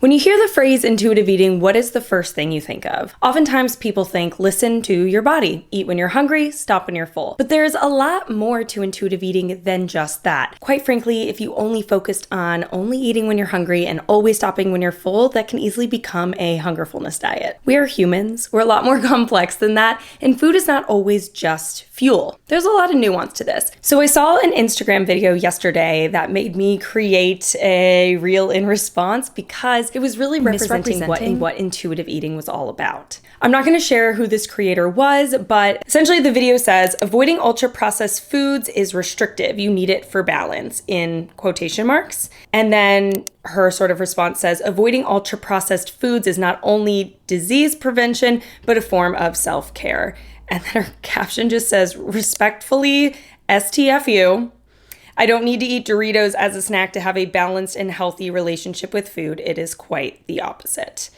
When you hear the phrase intuitive eating, what is the first thing you think of? Oftentimes people think, listen to your body. Eat when you're hungry, stop when you're full. But there's a lot more to intuitive eating than just that. Quite frankly, if you only focused on only eating when you're hungry and always stopping when you're full, that can easily become a hungerfulness diet. We are humans. We're a lot more complex than that, and food is not always just fuel. There's a lot of nuance to this. So I saw an Instagram video yesterday that made me create a reel in response because it was really representing what intuitive eating was all about. I'm not going to share who this creator was, but essentially the video says, avoiding ultra-processed foods is restrictive. You need it for balance, in quotation marks. And then her sort of response says, avoiding ultra-processed foods is not only disease prevention, but a form of self-care. And then her caption just says, respectfully, STFU. I don't need to eat Doritos as a snack to have a balanced and healthy relationship with food. It is quite the opposite.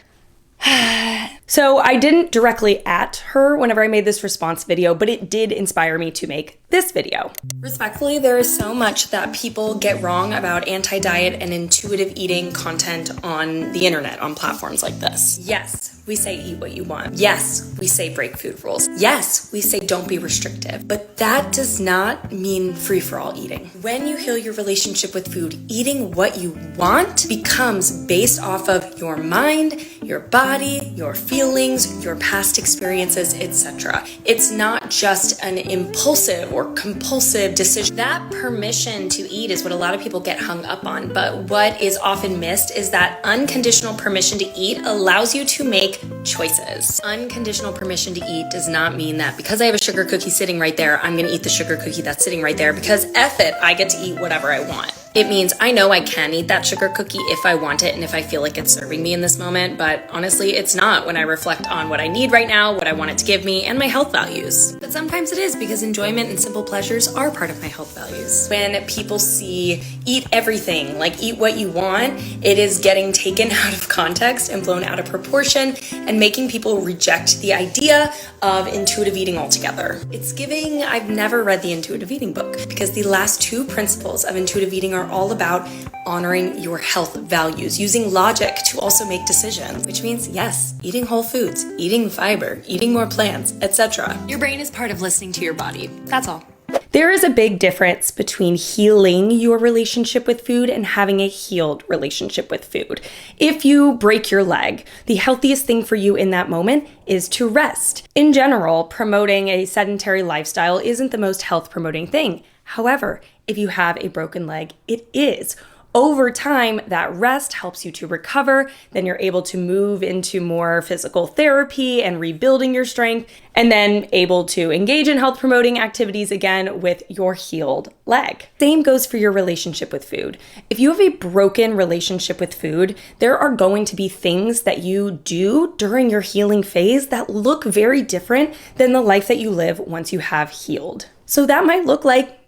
So I didn't directly at her whenever I made this response video, but it did inspire me to make this video. Respectfully, there is so much that people get wrong about anti-diet and intuitive eating content on the internet, on platforms like this. Yes, we say eat what you want. Yes, we say break food rules. Yes, we say don't be restrictive. But that does not mean free-for-all eating. When you heal your relationship with food, eating what you want becomes based off of your mind, your body, your feelings, your past experiences, etc. It's not just an impulsive or compulsive decision. That permission to eat is what a lot of people get hung up on, but what is often missed is that unconditional permission to eat allows you to make choices. Unconditional permission to eat does not mean that because I have a sugar cookie sitting right there, I'm gonna eat the sugar cookie that's sitting right there because F it, I get to eat whatever I want. It means I know I can eat that sugar cookie if I want it and if I feel like it's serving me in this moment, but honestly, it's not when I reflect on what I need right now, what I want it to give me, and my health values. But sometimes it is because enjoyment and simple pleasures are part of my health values. When people see eat everything, like eat what you want, it is getting taken out of context and blown out of proportion and making people reject the idea of intuitive eating altogether. It's giving, I've never read the intuitive eating book because the last two principles of intuitive eating are all about honoring your health values, using logic to also make decisions, which means, yes, eating whole foods, eating fiber, eating more plants, etc. Your brain is part of listening to your body. That's all. There is a big difference between healing your relationship with food and having a healed relationship with food. If you break your leg, the healthiest thing for you in that moment is to rest. In general, promoting a sedentary lifestyle isn't the most health promoting thing. However, if you have a broken leg, it is. Over time, that rest helps you to recover. Then you're able to move into more physical therapy and rebuilding your strength, and then able to engage in health promoting activities again with your healed leg. Same goes for your relationship with food. If you have a broken relationship with food, there are going to be things that you do during your healing phase that look very different than the life that you live once you have healed. So that might look like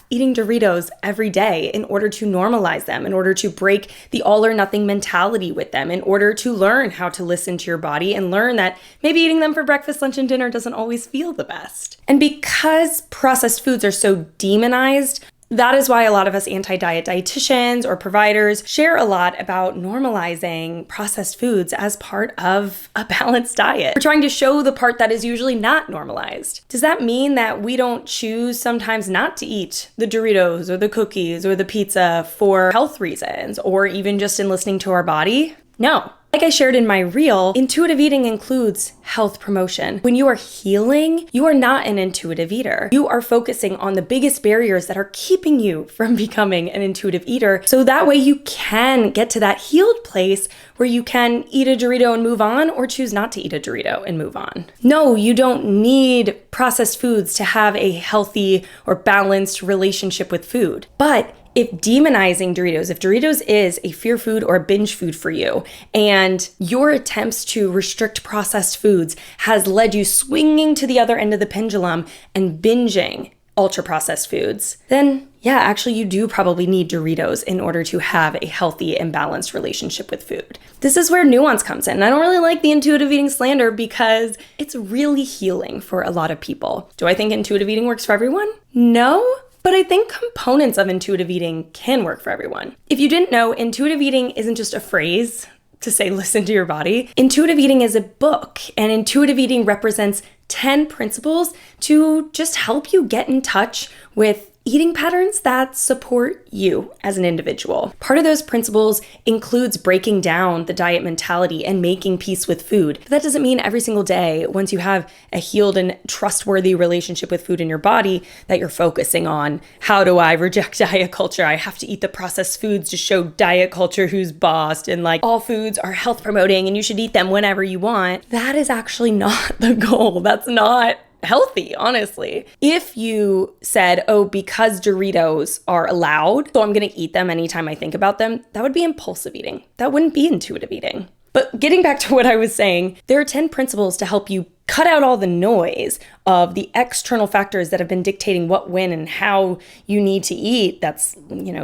eating Doritos every day in order to normalize them, in order to break the all or nothing mentality with them, in order to learn how to listen to your body and learn that maybe eating them for breakfast, lunch, and dinner doesn't always feel the best. And because processed foods are so demonized, that is why a lot of us anti-diet dietitians or providers share a lot about normalizing processed foods as part of a balanced diet. We're trying to show the part that is usually not normalized. Does that mean that we don't choose sometimes not to eat the Doritos or the cookies or the pizza for health reasons or even just in listening to our body? No. Like I shared in my reel, intuitive eating includes health promotion. When you are healing, you are not an intuitive eater. You are focusing on the biggest barriers that are keeping you from becoming an intuitive eater. So that way you can get to that healed place where you can eat a Dorito and move on or choose not to eat a Dorito and move on. No, you don't need processed foods to have a healthy or balanced relationship with food. But if demonizing Doritos, if Doritos is a fear food or a binge food for you, and your attempts to restrict processed foods has led you swinging to the other end of the pendulum and binging ultra-processed foods, then actually you do probably need Doritos in order to have a healthy and balanced relationship with food. This is where nuance comes in. I don't really like the intuitive eating slander because it's really healing for a lot of people. Do I think intuitive eating works for everyone? No. But I think components of intuitive eating can work for everyone. If you didn't know, intuitive eating isn't just a phrase to say listen to your body. Intuitive eating is a book, and intuitive eating represents 10 principles to just help you get in touch with eating patterns that support you as an individual. Part of those principles includes breaking down the diet mentality and making peace with food. But that doesn't mean every single day, once you have a healed and trustworthy relationship with food in your body, that you're focusing on, how do I reject diet culture? I have to eat the processed foods to show diet culture who's boss, and like all foods are health promoting and you should eat them whenever you want. That is actually not the goal. That's not healthy, honestly. If you said, oh, because Doritos are allowed, so I'm going to eat them anytime I think about them, that would be impulsive eating. That wouldn't be intuitive eating. But getting back to what I was saying, there are 10 principles to help you cut out all the noise of the external factors that have been dictating what, when, and how you need to eat that's,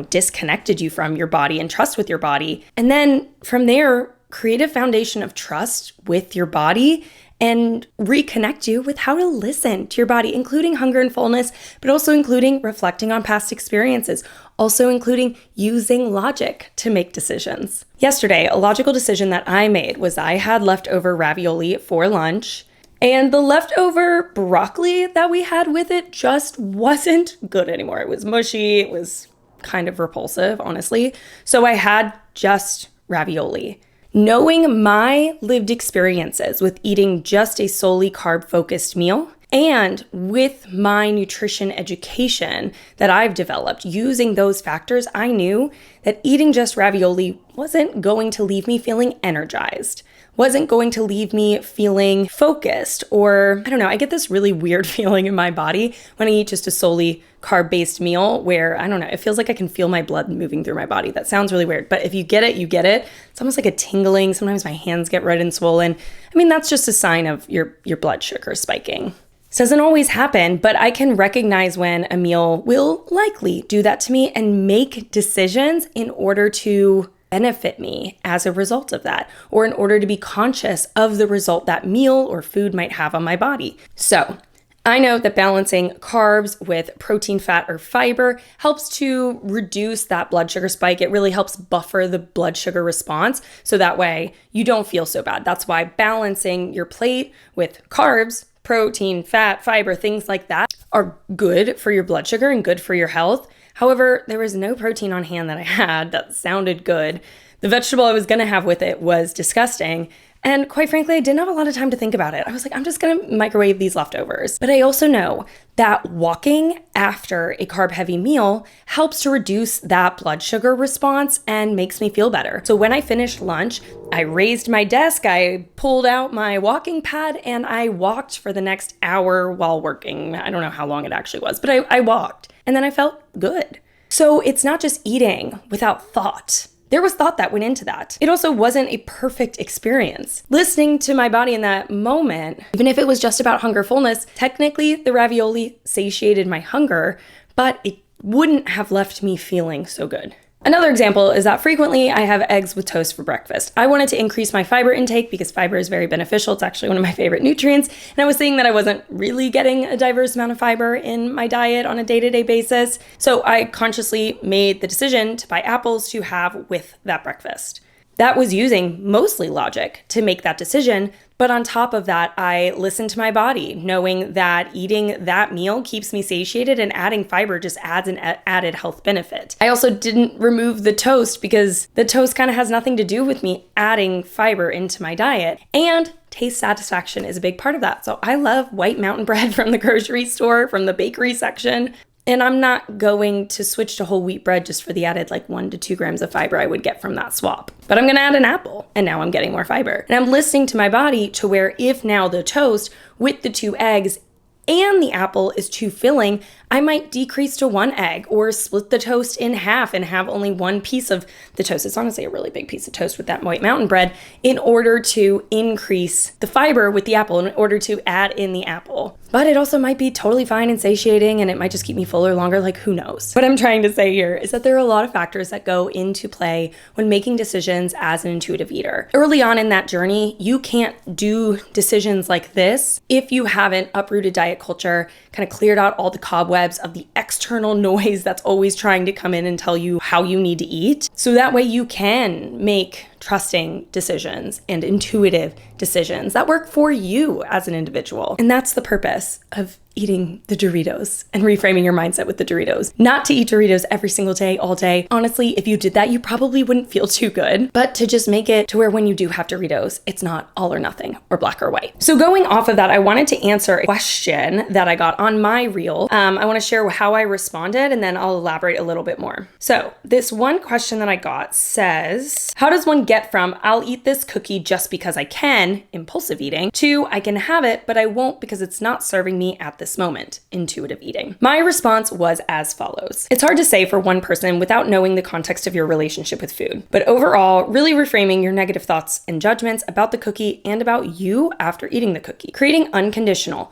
disconnected you from your body and trust with your body. And then from there, create a foundation of trust with your body and reconnect you with how to listen to your body, including hunger and fullness, but also including reflecting on past experiences, also including using logic to make decisions. Yesterday, a logical decision that I made was I had leftover ravioli for lunch, and the leftover broccoli that we had with it just wasn't good anymore. It was mushy, it was kind of repulsive, honestly. So I had just ravioli. Knowing my lived experiences with eating just a solely carb-focused meal, and with my nutrition education that I've developed using those factors, I knew that eating just ravioli wasn't going to leave me feeling energized, wasn't going to leave me feeling focused, or I don't know, I get this really weird feeling in my body when I eat just a solely carb-based meal where, I don't know, it feels like I can feel my blood moving through my body. That sounds really weird, but if you get it, you get it. It's almost like a tingling. Sometimes my hands get red and swollen. I mean, that's just a sign of your blood sugar spiking. This doesn't always happen, but I can recognize when a meal will likely do that to me and make decisions in order to benefit me as a result of that, or in order to be conscious of the result that meal or food might have on my body. So I know that balancing carbs with protein, fat, or fiber helps to reduce that blood sugar spike. It really helps buffer the blood sugar response, so that way you don't feel so bad. That's why balancing your plate with carbs, protein, fat, fiber, things like that are good for your blood sugar and good for your health. However, there was no protein on hand that I had that sounded good. The vegetable I was going to have with it was disgusting. And quite frankly, I didn't have a lot of time to think about it. I was like, I'm just going to microwave these leftovers. But I also know that walking after a carb-heavy meal helps to reduce that blood sugar response and makes me feel better. So when I finished lunch, I raised my desk, I pulled out my walking pad, and I walked for the next hour while working. I don't know how long it actually was, but I walked. And then I felt good. So it's not just eating without thought. There was thought that went into that. It also wasn't a perfect experience. Listening to my body in that moment, even if it was just about hunger fullness, technically the ravioli satiated my hunger, but it wouldn't have left me feeling so good. Another example is that frequently I have eggs with toast for breakfast. I wanted to increase my fiber intake because fiber is very beneficial. It's actually one of my favorite nutrients. And I was seeing that I wasn't really getting a diverse amount of fiber in my diet on a day-to-day basis. So I consciously made the decision to buy apples to have with that breakfast. That was using mostly logic to make that decision. But on top of that, I listened to my body, knowing that eating that meal keeps me satiated and adding fiber just adds an added health benefit. I also didn't remove the toast because the toast kind of has nothing to do with me adding fiber into my diet. And taste satisfaction is a big part of that. So I love white mountain bread from the grocery store, from the bakery section. And I'm not going to switch to whole wheat bread just for the added 1 to 2 grams of fiber I would get from that swap. But I'm gonna add an apple, and now I'm getting more fiber. And I'm listening to my body to where if now the toast with the 2 eggs and the apple is too filling, I might decrease to 1 egg or split the toast in half and have only 1 piece of the toast. It's honestly a really big piece of toast with that white mountain bread in order to increase the fiber with the apple, in order to add in the apple. But it also might be totally fine and satiating, and it might just keep me fuller longer, who knows? What I'm trying to say here is that there are a lot of factors that go into play when making decisions as an intuitive eater. Early on in that journey, you can't do decisions like this if you haven't uprooted diet culture, kind of cleared out all the cobwebs of the external noise that's always trying to come in and tell you how you need to eat. So that way you can make trusting decisions and intuitive decisions that work for you as an individual. And that's the purpose of eating the Doritos and reframing your mindset with the Doritos. Not to eat Doritos every single day, all day. Honestly, if you did that, you probably wouldn't feel too good, but to just make it to where when you do have Doritos, it's not all or nothing or black or white. So going off of that, I wanted to answer a question that I got on my reel. I want to share how I responded, and then I'll elaborate a little bit more. So this one question that I got says, how does one get from I'll eat this cookie just because I can, impulsive eating, to I can have it, but I won't because it's not serving me at this moment, intuitive eating? My response was as follows. It's hard to say for one person without knowing the context of your relationship with food, but overall, really reframing your negative thoughts and judgments about the cookie and about you after eating the cookie, creating unconditional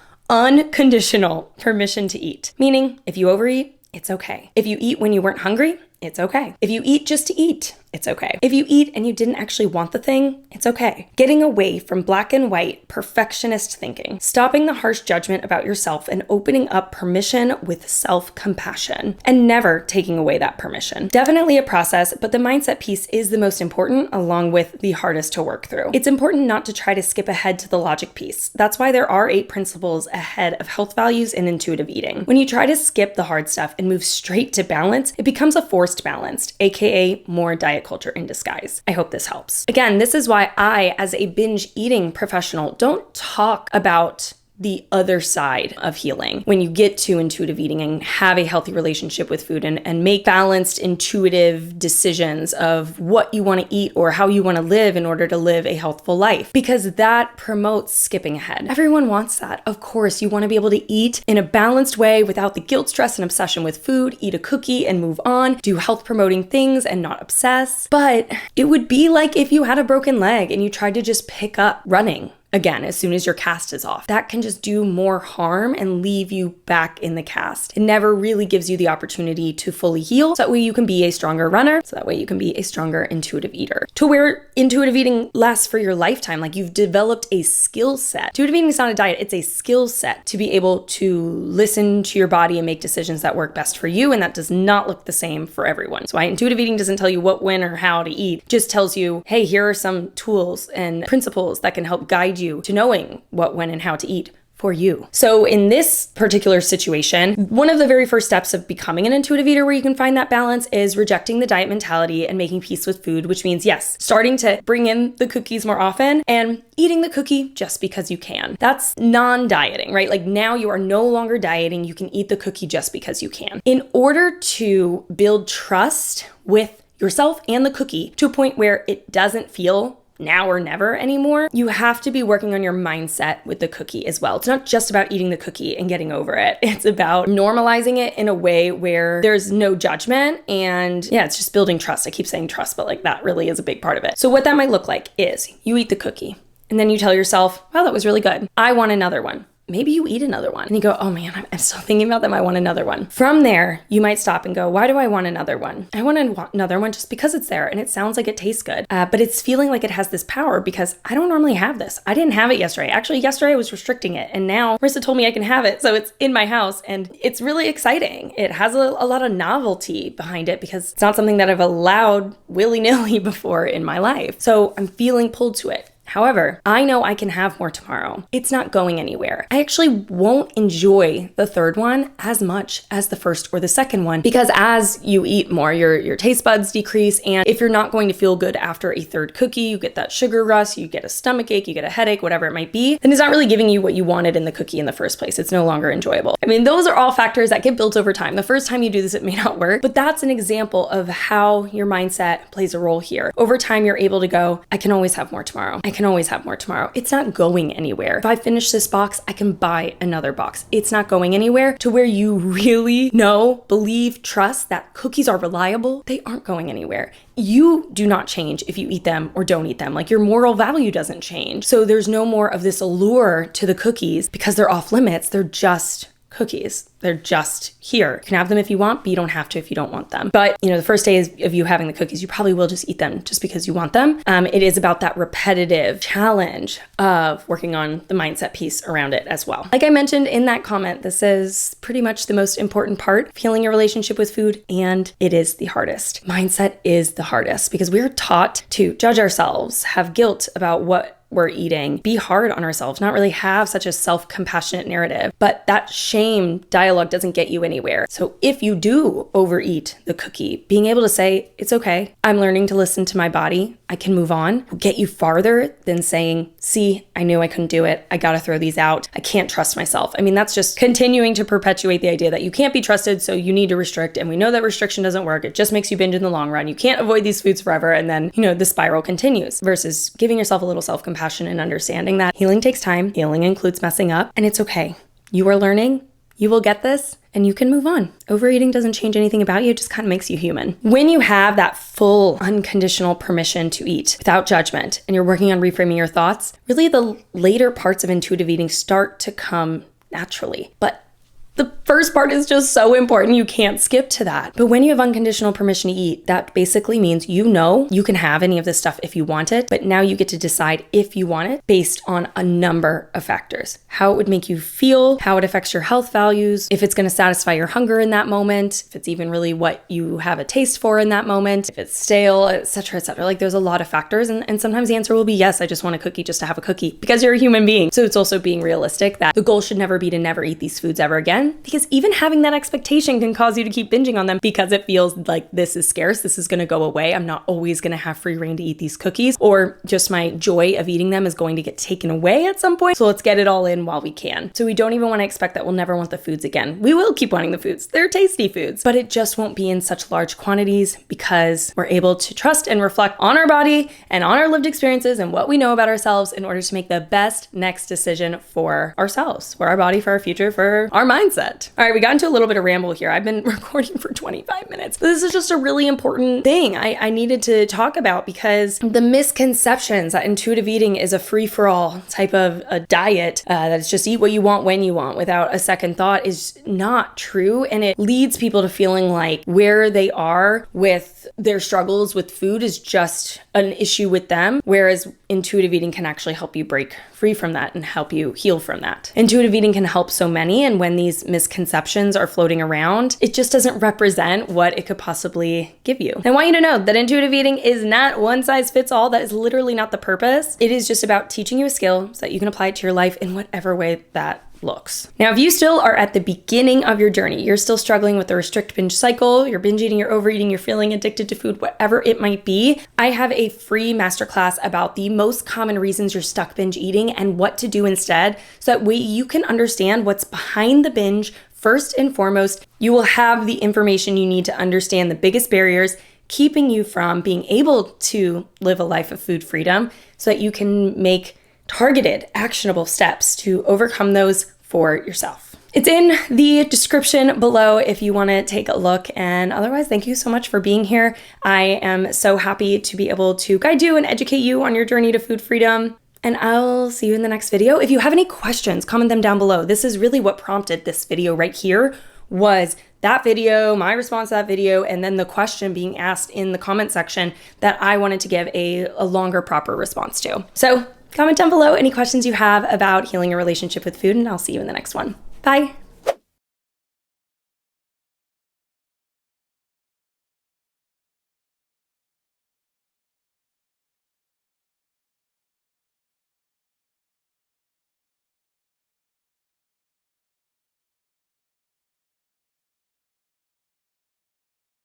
permission to eat. Meaning, if you overeat, it's okay. If you eat when you weren't hungry, it's okay. If you eat just to eat, it's okay. If you eat and you didn't actually want the thing, it's okay. Getting away from black and white, perfectionist thinking, stopping the harsh judgment about yourself and opening up permission with self-compassion, and never taking away that permission. Definitely a process, but the mindset piece is the most important along with the hardest to work through. It's important not to try to skip ahead to the logic piece. That's why there are 8 principles ahead of health values and intuitive eating. When you try to skip the hard stuff and move straight to balance, it becomes a forced balance, aka more diet culture in disguise. I hope this helps. Again, this is why I, as a binge eating professional, don't talk about the other side of healing when you get to intuitive eating and have a healthy relationship with food and make balanced, intuitive decisions of what you want to eat or how you want to live in order to live a healthful life, because that promotes skipping ahead. Everyone wants that. Of course, you want to be able to eat in a balanced way without the guilt, stress, and obsession with food, eat a cookie and move on, do health promoting things and not obsess. But it would be like if you had a broken leg and you tried to just pick up running again as soon as your cast is off. That can just do more harm and leave you back in the cast. It never really gives you the opportunity to fully heal, so that way you can be a stronger runner, so that way you can be a stronger intuitive eater, to where intuitive eating lasts for your lifetime. Like, you've developed a skill set. Intuitive eating is not a diet, it's a skill set to be able to listen to your body and make decisions that work best for you, and that does not look the same for everyone. So intuitive eating doesn't tell you what, when, or how to eat. It just tells you, hey, here are some tools and principles that can help guide you to knowing what, when, and how to eat for you. So in this particular situation, one of the very first steps of becoming an intuitive eater where you can find that balance is rejecting the diet mentality and making peace with food, which means, yes, starting to bring in the cookies more often and eating the cookie just because you can. That's non-dieting, right? Like, now you are no longer dieting. You can eat the cookie just because you can. In order to build trust with yourself and the cookie to a point where it doesn't feel now or never anymore, you have to be working on your mindset with the cookie as well. It's not just about eating the cookie and getting over it. It's about normalizing it in a way where there's no judgment, and yeah, it's just building trust. I keep saying trust, but like, that really is a big part of it. So what that might look like is you eat the cookie and then you tell yourself, wow, that was really good. I want another one. Maybe you eat another one and you go, oh man, I'm still thinking about them. I want another one. From there, you might stop and go, why do I want another one? I want another one just because it's there and it sounds like it tastes good. But it's feeling like it has this power because I don't normally have this. I didn't have it yesterday. Actually, yesterday I was restricting it, and now Marissa told me I can have it. So it's in my house and it's really exciting. It has a lot of novelty behind it because it's not something that I've allowed willy-nilly before in my life. So I'm feeling pulled to it. However, I know I can have more tomorrow. It's not going anywhere. I actually won't enjoy the third one as much as the first or the second one, because as you eat more, your taste buds decrease. And if you're not going to feel good after a third cookie, you get that sugar rush, you get a stomach ache, you get a headache, whatever it might be, then it's not really giving you what you wanted in the cookie in the first place. It's no longer enjoyable. I mean, those are all factors that get built over time. The first time you do this, it may not work, but that's an example of how your mindset plays a role here. Over time, you're able to go, I can always have more tomorrow. I can always have more tomorrow. It's not going anywhere. If I finish this box, I can buy another box. It's not going anywhere, to where you really know, believe, trust that cookies are reliable. They aren't going anywhere. You do not change if you eat them or don't eat them. Like, your moral value doesn't change. So there's no more of this allure to the cookies because they're off limits. They're just cookies. They're just here. You can have them if you want, but you don't have to if you don't want them. But, the first day of you having the cookies, you probably will just eat them just because you want them. It is about that repetitive challenge of working on the mindset piece around it as well. Like I mentioned in that comment, this is pretty much the most important part of healing your relationship with food, and it is the hardest. Mindset is the hardest because we're taught to judge ourselves, have guilt about what we're eating, be hard on ourselves, not really have such a self-compassionate narrative. But that shame dialogue doesn't get you anywhere. So if you do overeat the cookie, being able to say, it's okay, I'm learning to listen to my body, I can move on, will get you farther than saying, see, I knew I couldn't do it, I gotta throw these out, I can't trust myself. I mean, that's just continuing to perpetuate the idea that you can't be trusted, so you need to restrict, and we know that restriction doesn't work, it just makes you binge in the long run, you can't avoid these foods forever, and then, the spiral continues, versus giving yourself a little self-compassion and understanding that healing takes time, healing includes messing up, and it's okay. You are learning, you will get this, and you can move on. Overeating doesn't change anything about you, it just kind of makes you human. When you have that full, unconditional permission to eat without judgment, and you're working on reframing your thoughts, really the later parts of intuitive eating start to come naturally. But the first part is just so important, you can't skip to that. But when you have unconditional permission to eat, that basically means you can have any of this stuff if you want it, but now you get to decide if you want it based on a number of factors. How it would make you feel, how it affects your health values, if it's gonna satisfy your hunger in that moment, if it's even really what you have a taste for in that moment, if it's stale, etc., etc. Like there's a lot of factors, and sometimes the answer will be yes, I just want a cookie just to have a cookie, because you're a human being. So it's also being realistic that the goal should never be to never eat these foods ever again, because even having that expectation can cause you to keep binging on them because it feels like this is scarce, this is going to go away, I'm not always going to have free reign to eat these cookies, or just my joy of eating them is going to get taken away at some point, so let's get it all in while we can. So we don't even want to expect that we'll never want the foods again. We will keep wanting the foods, they're tasty foods, but it just won't be in such large quantities because we're able to trust and reflect on our body and on our lived experiences and what we know about ourselves in order to make the best next decision for ourselves, for our body, for our future, for our mindset. All right, we got into a little bit of ramble here. I've been recording for 25 minutes. This is just a really important thing I needed to talk about, because the misconceptions that intuitive eating is a free-for-all type of a diet, that it's just eat what you want when you want without a second thought, is not true. And it leads people to feeling like where they are with their struggles with food is just an issue with them, whereas intuitive eating can actually help you break free from that and help you heal from that. Intuitive eating can help so many, and when these misconceptions are floating around, it just doesn't represent what it could possibly give you. I want you to know that intuitive eating is not one size fits all. That is literally not the purpose. It is just about teaching you a skill so that you can apply it to your life in whatever way that looks. Now, if you still are at the beginning of your journey, you're still struggling with the restrict binge cycle, you're binge eating, you're overeating, you're feeling addicted to food, whatever it might be, I have a free masterclass about the most common reasons you're stuck binge eating and what to do instead, so that way you can understand what's behind the binge. First and foremost, you will have the information you need to understand the biggest barriers keeping you from being able to live a life of food freedom, so that you can make targeted, actionable steps to overcome those for yourself. It's in the description below if you want to take a look. And otherwise, thank you so much for being here. I am so happy to be able to guide you and educate you on your journey to food freedom. And I'll see you in the next video. If you have any questions, comment them down below. This is really what prompted this video right here, was that video, my response to that video, and then the question being asked in the comment section that I wanted to give a longer, proper response to. So comment down below any questions you have about healing your relationship with food, and I'll see you in the next one. Bye.